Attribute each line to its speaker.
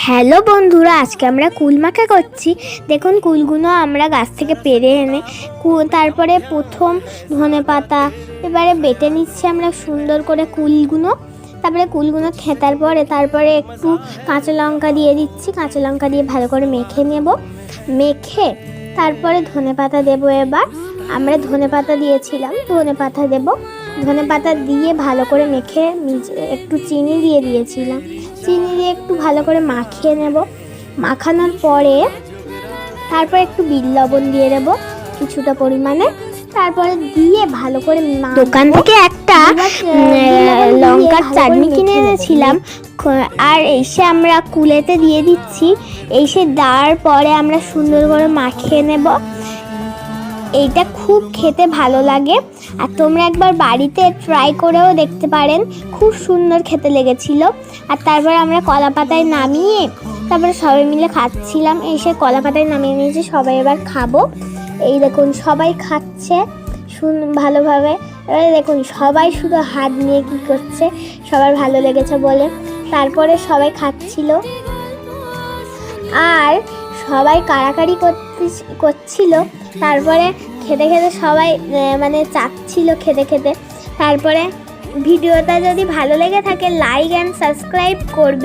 Speaker 1: Hello বন্ধুরা, আজকে আমরা কুল মাখা করছি। দেখুন, কুলগুলো আমরা গাছ থেকে পেড়ে এনে তারপরে প্রথম ধনেপাতা এবারে বেটে নিচ্ছি আমরা সুন্দর করে কুলগুলো। তারপরে কুলগুলো খেতার পরে তারপরে একটু কাঁচা লঙ্কা দিয়ে দিচ্ছি। কাঁচা লঙ্কা দিয়ে ভালো করে মেখে নেব। মেখে তারপরে ধনেপাতা দেবো। এবার আমরা ধনেপাতা দিয়েছিলাম, ধনেপাতা দেব। ধনেপাতা দিয়ে ভালো করে মেখে একটু চিনি দিয়ে দিয়েছিলাম। চিনি দিয়ে একটু ভালো করে মাখিয়ে নেব। মাখানোর পরে তারপর একটু বিট লবণ দিয়ে দেব কিছুটা পরিমাণে। তারপরে দিয়ে ভালো করে দোকান থেকে একটা লঙ্কার চাটনি কিনে এনেছিলাম, আর এসে আমরা কুলেতে দিয়ে দিচ্ছি। এসে দেওয়ার পরে আমরা সুন্দর করে মাখিয়ে নেব। এইটা খুব খেতে ভালো লাগে, আর তোমরা একবার বাড়িতে ট্রাই করেও দেখতে পারেন। খুব সুন্দর খেতে লেগেছিল। আর তারপর আমরা কলা পাতায় নামিয়ে তারপরে সবাই মিলে খাচ্ছিলাম। এসে কলা পাতায় নামিয়ে নিয়েছি, সবাই এবার খাবো। এই দেখুন সবাই খাচ্ছে ভালোভাবে। এবারে দেখুন সবাই শুধু হাত নিয়ে কী করছে, সবার ভালো লেগেছে বলে। তারপরে সবাই খাচ্ছিল, আর সবাই কাড়াকাড়ি করছিল। তারপরে খেতে খেতে সবাই চাচ্ছিল খেতে খেতে। তারপরে ভিডিওটা যদি ভালো লেগে থাকে লাইক অ্যান্ড সাবস্ক্রাইব করবে।